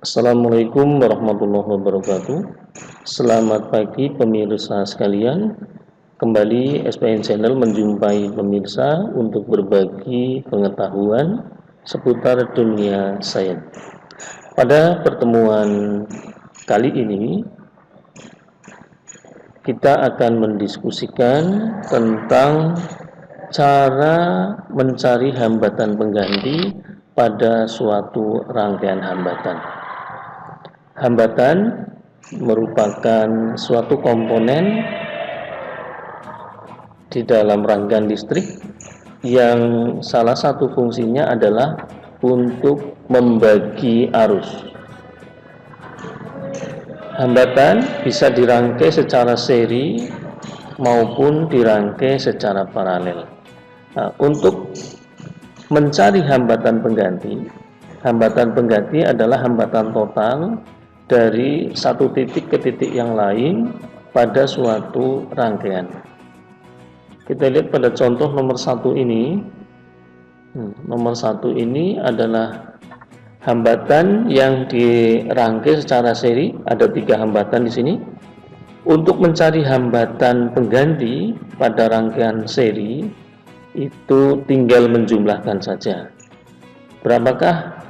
Assalamualaikum warahmatullahi wabarakatuh. Selamat pagi pemirsa sekalian. Kembali SPN Channel menjumpai pemirsa untuk berbagi pengetahuan seputar dunia sains. Pada pertemuan kali ini kita akan mendiskusikan tentang cara mencari hambatan pengganti pada suatu rangkaian hambatan. Hambatan merupakan suatu komponen di dalam rangkaian listrik yang salah satu fungsinya adalah untuk membagi arus. Hambatan bisa dirangkai secara seri maupun dirangkai secara paralel. Nah, untuk mencari hambatan pengganti adalah hambatan total dari satu titik ke titik yang lain pada suatu rangkaian. Kita lihat pada contoh nomor 1 ini. Nomor 1 ini adalah hambatan yang dirangkai secara seri. Ada 3 hambatan di sini. Untuk mencari hambatan pengganti pada rangkaian seri itu tinggal menjumlahkan saja. Berapakah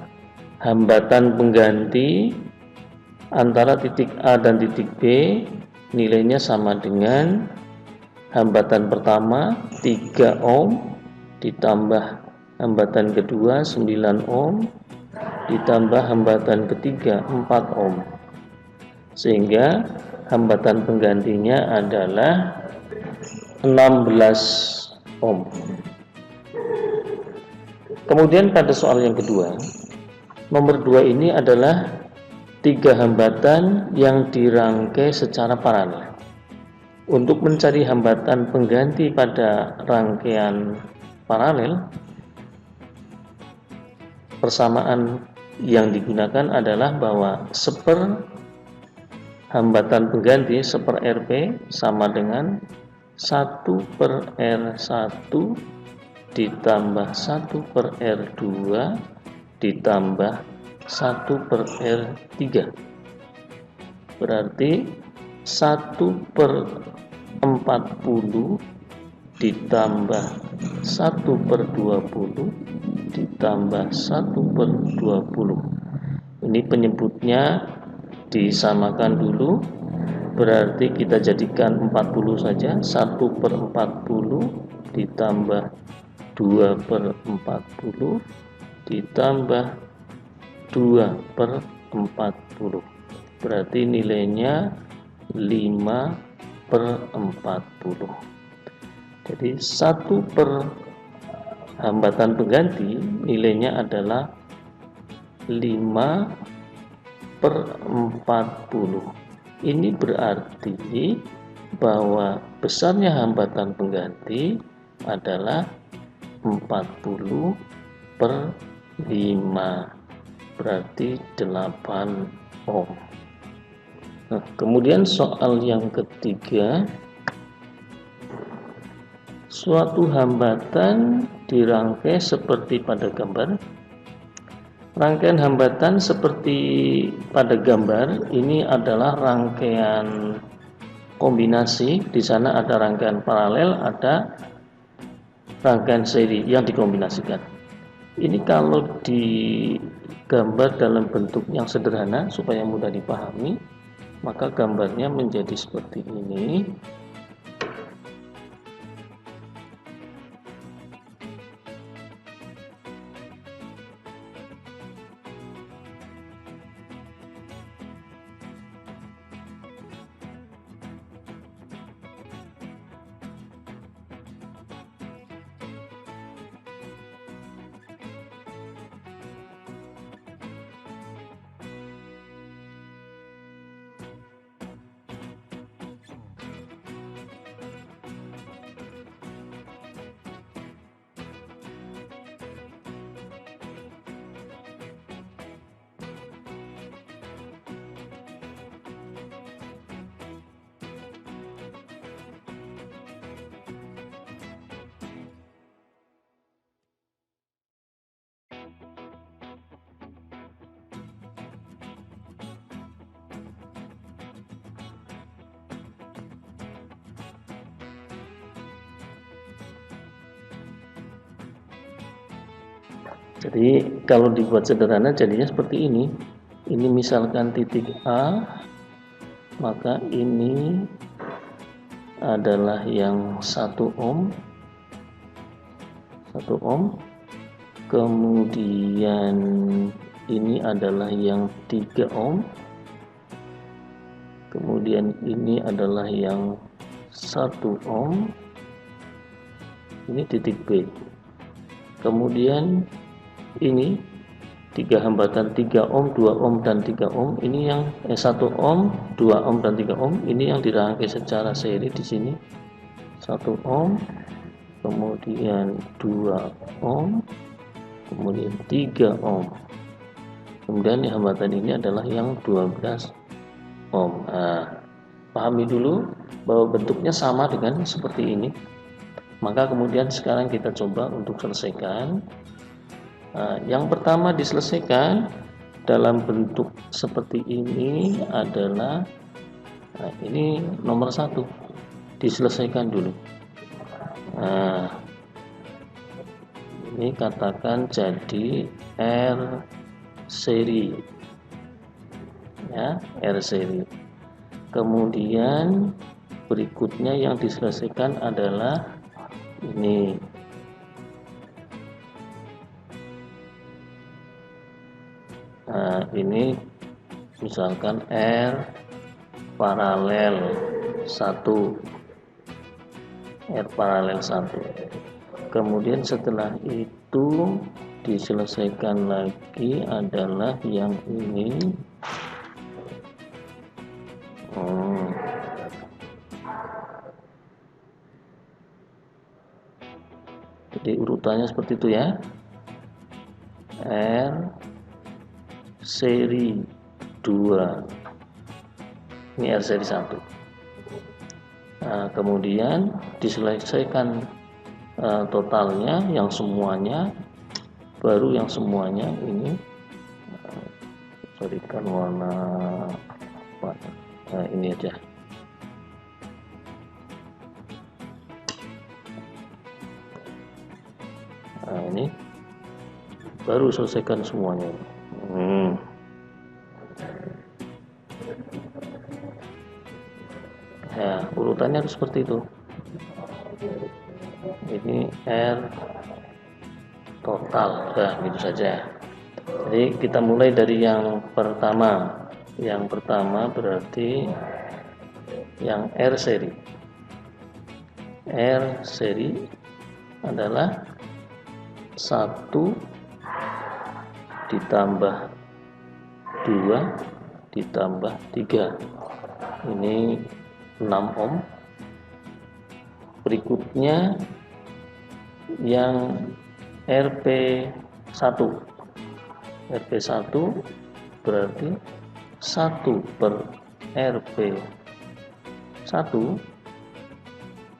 hambatan pengganti antara titik A dan titik B? Nilainya sama dengan hambatan pertama 3 ohm ditambah hambatan kedua 9 ohm ditambah hambatan ketiga 4 ohm, sehingga hambatan penggantinya adalah 16 ohm. Kemudian pada soal yang kedua, nomor 2 ini adalah 3 hambatan yang dirangkai secara paralel. Untuk mencari hambatan pengganti pada rangkaian paralel, persamaan yang digunakan adalah bahwa hambatan pengganti seper Rp sama dengan 1/R1 ditambah 1/R2 ditambah 1/R3. Berarti 1/40 ditambah 1/20 ditambah 1/20. Ini penyebutnya disamakan dulu, berarti kita jadikan 40 saja. 1/40 ditambah 2/40 ditambah 2/40, berarti nilainya 5/40. Jadi hambatan pengganti nilainya adalah 5/40. Ini berarti bahwa besarnya hambatan pengganti adalah 40/5, berarti 8 ohm. Nah, kemudian soal yang ketiga, suatu hambatan dirangkai seperti pada gambar. Rangkaian hambatan seperti pada gambar ini adalah rangkaian kombinasi. Di sana ada rangkaian paralel, ada rangkaian seri yang dikombinasikan. Ini kalau digambar dalam bentuk yang sederhana supaya mudah dipahami, maka gambarnya menjadi seperti ini. Jadi kalau dibuat sederhana jadinya seperti ini. Ini misalkan titik A, maka ini adalah yang 1 ohm, 1 ohm. Kemudian ini adalah yang 3 ohm. Kemudian ini adalah yang 1 ohm. Ini titik B. Kemudian ini 3 hambatan 3 ohm, 2 ohm dan 3 ohm. Ini yang 1 ohm, 2 ohm dan 3 ohm. Ini yang dirangkai secara seri di sini. 1 ohm, kemudian 2 ohm, kemudian 3 ohm. Kemudian hambatan ini adalah yang 12 ohm. Nah, pahami dulu bahwa bentuknya sama dengan seperti ini. Maka kemudian sekarang kita coba untuk selesaikan. Nah, yang pertama diselesaikan dalam bentuk seperti ini adalah, nah, ini nomor 1 diselesaikan dulu. Nah, ini katakan jadi R seri, ya, R seri. Kemudian berikutnya yang diselesaikan adalah ini. Nah, ini misalkan R paralel 1, R paralel 1. Kemudian setelah itu diselesaikan lagi adalah yang ini. Jadi urutannya seperti itu ya. R seri 2, ini R seri 1. Nah, kemudian diselesaikan totalnya yang semuanya, baru yang semuanya ini berikan warna apa, nah, ini aja. Nah, ini baru selesaikan semuanya. Ya, urutannya harus seperti itu. Ini R total, nah gitu saja. Jadi kita mulai dari yang pertama. Yang pertama berarti yang R seri. R seri adalah 1 ditambah 2 ditambah 3. Ini 6 ohm. Berikutnya yang RP1. RP1 berarti 1 per RP1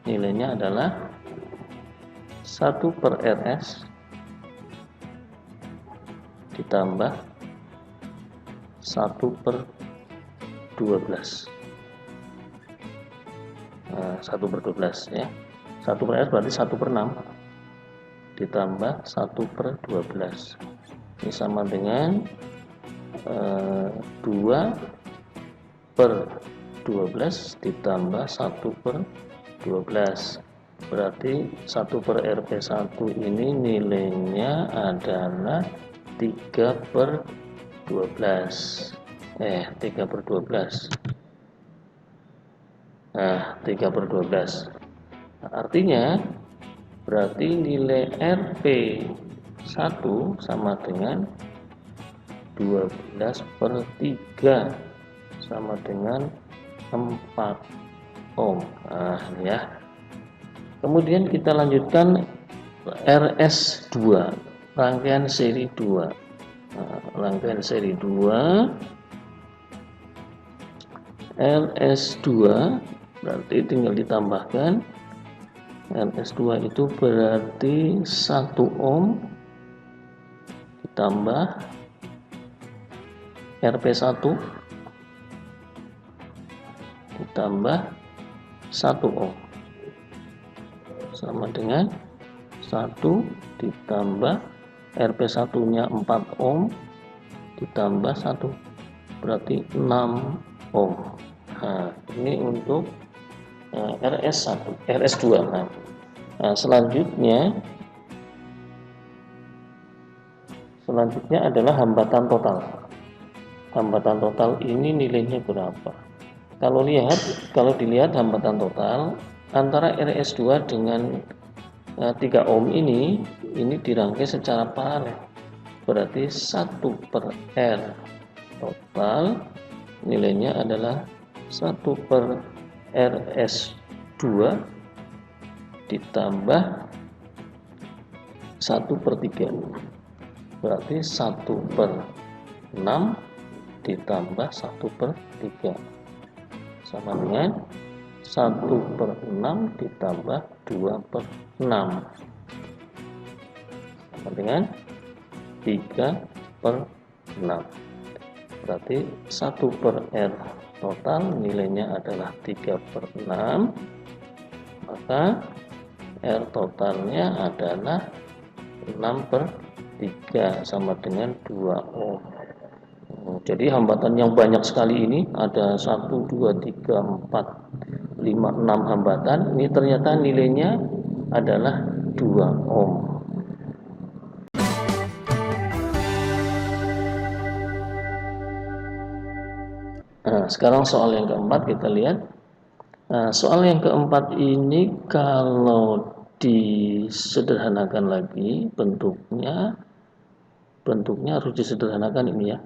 nilainya adalah 1 per RS ditambah 1 per 12. Nah, 1 per 12 ya. 1 per RS berarti 1 per 6 ditambah 1 per 12. Ini sama dengan 2 per 12 ditambah 1 per 12. Berarti 1 per RP1 ini nilainya adalah 3 per 12. 3 per 12. Nah, 3 per 12. Nah, artinya berarti nilai RP1 sama dengan 12 per 3 sama dengan 4 ohm. Nah, ini ya. Kemudian kita lanjutkan RS2, rangkaian seri 2. Nah, rangkaian seri 2 RS2 berarti tinggal ditambahkan. RS2 itu berarti 1 ohm ditambah RP1 ditambah 1 ohm sama dengan 1 ditambah RP1 nya 4 ohm ditambah 1 berarti 6 ohm. Nah, ini untuk RS2. Nah, selanjutnya adalah hambatan total. Hambatan total ini nilainya berapa? Kalau dilihat hambatan total antara RS2 dengan 3 ohm ini dirangkai secara paralel. Berarti 1/R total nilainya adalah 1/RS2 ditambah 1/3. Berarti 1/6 ditambah 1/3 sama dengan 1/6 ditambah 2/6 sama dengan 3/6. Berarti 1/R total nilainya adalah 3/6, maka R totalnya adalah 6/3 sama dengan 2 ohm. Jadi hambatan yang banyak sekali ini ada 1, 2, 3, 4, 5, 6 hambatan. Ini ternyata nilainya adalah 2 ohm. Nah, sekarang soal yang keempat kita lihat. Nah, soal yang keempat ini kalau disederhanakan lagi bentuknya harus disederhanakan ini ya.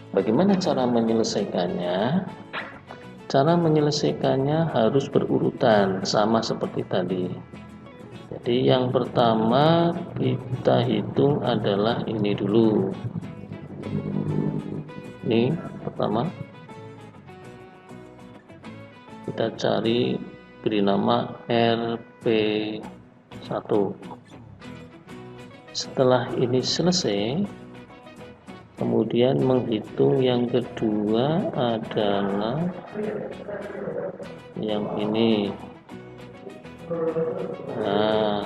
Bagaimana cara menyelesaikannya? Cara menyelesaikannya harus berurutan sama seperti tadi. Jadi yang pertama kita hitung adalah ini dulu. Ini pertama kita cari, beri nama RP1. Setelah ini selesai, kemudian menghitung yang kedua adalah yang ini. Nah,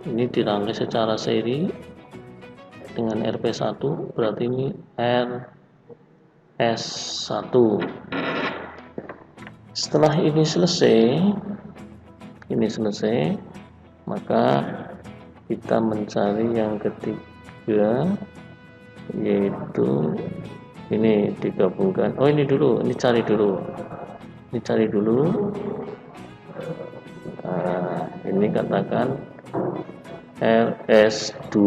ini dirangkai secara seri dengan RP1, berarti ini RS1. Setelah ini selesai, maka kita mencari yang ketiga, yaitu ini digabungkan. Oh, ini cari dulu. Nah, ini katakan RS2.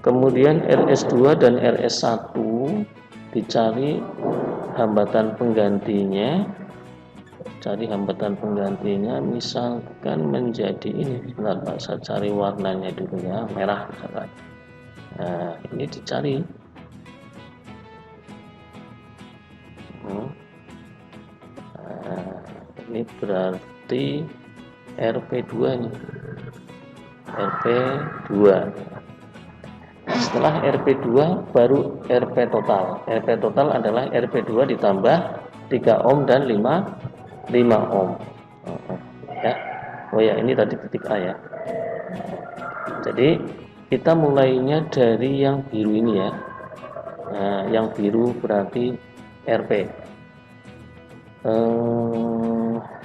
Kemudian RS2 dan RS1 dicari hambatan penggantinya. Cari hambatan penggantinya, misalkan menjadi ini. Sebentar Pak, saya cari warnanya dulu ya, merah misalkan. Nah, ini dicari. Nah, ini berarti RP2 nih. RP2. Setelah RP2 baru RP total. RP total adalah RP2 ditambah 3 ohm dan 5 ohm. Ya. Oh ya, ini tadi titik A ya. Jadi kita mulainya dari yang biru ini ya. Nah, yang biru berarti RP.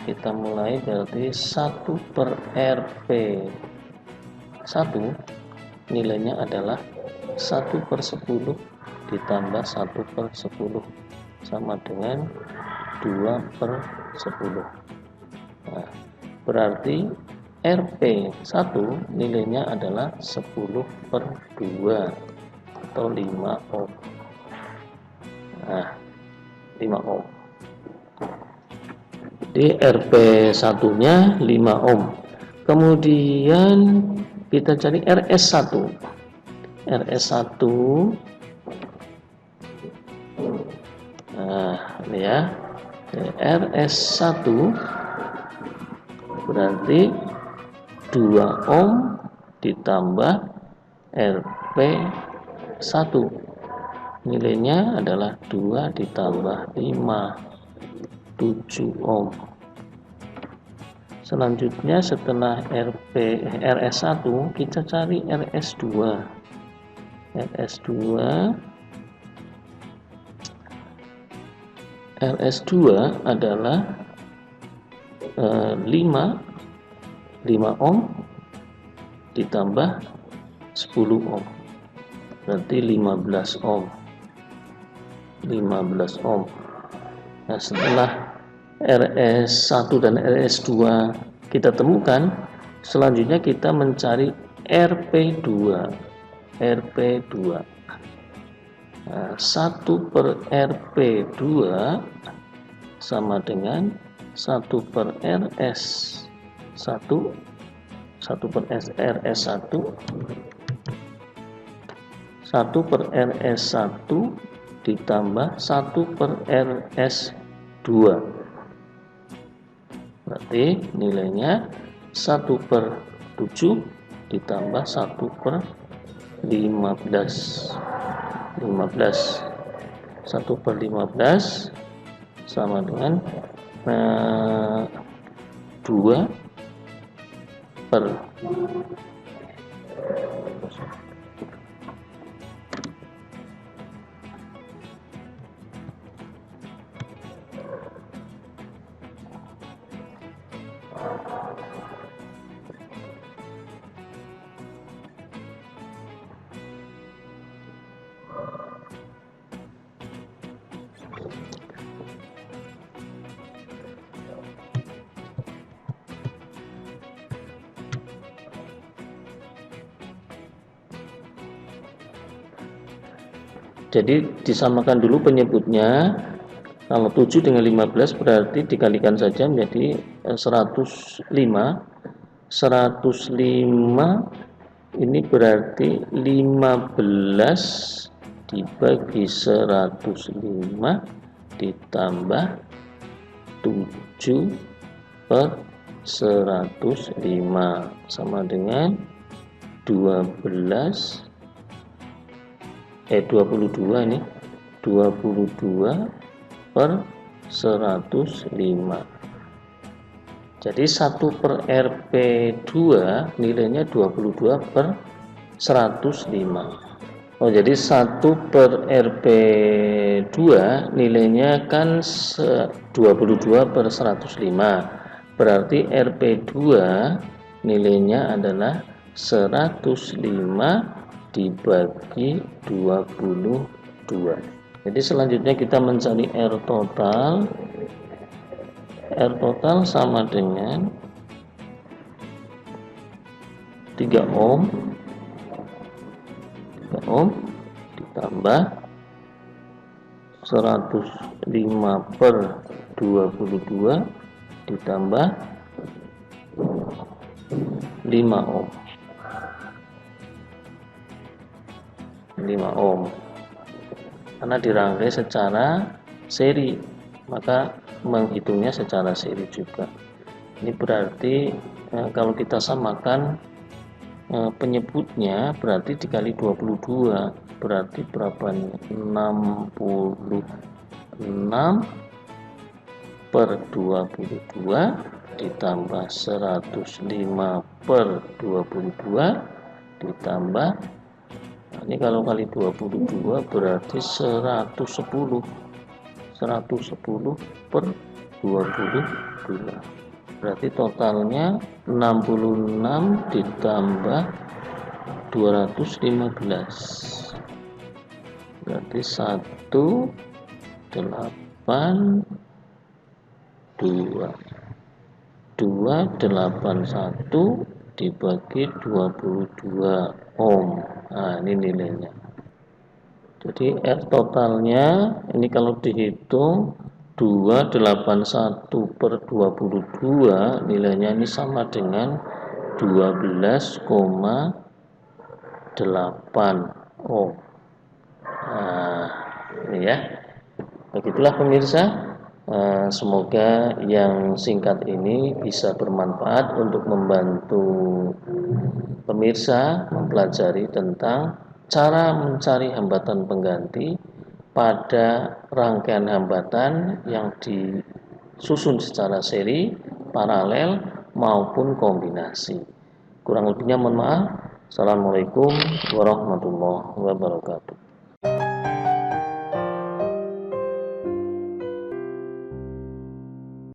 Kita mulai berarti 1/RP 1 nilainya adalah 1/10 ditambah 1/10 sama dengan 2/10. Nah, berarti RP1 nilainya adalah 10/2 atau 5 ohm. Nah, 5 ohm. Jadi RP1 nya 5 ohm. Kemudian kita cari RS1. RS1, nah ini ya, RS1 berarti 2 ohm ditambah RP1 nilainya adalah 2 ditambah 5, 7 ohm. Selanjutnya setelah RS1 kita cari RS2. RS2 adalah 5 ohm ditambah 10 ohm, berarti 15 ohm. Nah, setelah RS1 dan RS2 kita temukan, selanjutnya kita mencari RP2. Nah, 1/RP2 sama dengan 1/RS1, 1/RS1 ditambah 1/RS2, berarti nilainya 1/7 ditambah 1/15. 1/15 sama dengan 2 per jadi disamakan dulu penyebutnya. Kalau 7 dengan 15 berarti dikalikan saja menjadi 105. 105 ini berarti 15 dibagi 105 ditambah 7/105 sama dengan 22 ini 22/105. Jadi 1/RP2 nilainya 22/105. Oh, jadi 1/RP2 nilainya kan 22/105. Berarti RP2 nilainya adalah 105 dibagi 22. Jadi selanjutnya kita mencari R total. R total sama dengan 3 ohm ditambah 105/22 ditambah 5 ohm. 5 ohm. Karena dirangkai secara seri, maka menghitungnya secara seri juga. Ini berarti kalau kita samakan penyebutnya berarti dikali 22, berarti berapa nih? 66 per 22 ditambah 105 per 22 ditambah, nah ini kalau kali 22 berarti 110 per 22, berarti totalnya 66 ditambah 215, berarti 281 dibagi 22 ohm. Nah ini nilainya. Jadi R totalnya ini kalau dihitung 281 per 22 nilainya ini sama dengan 12,8 ohm. Nah ini ya, begitulah pemirsa. Semoga yang singkat ini bisa bermanfaat untuk membantu pemirsa mempelajari tentang cara mencari hambatan pengganti pada rangkaian hambatan yang disusun secara seri, paralel, maupun kombinasi. Kurang lebihnya mohon maaf. Assalamualaikum warahmatullahi wabarakatuh.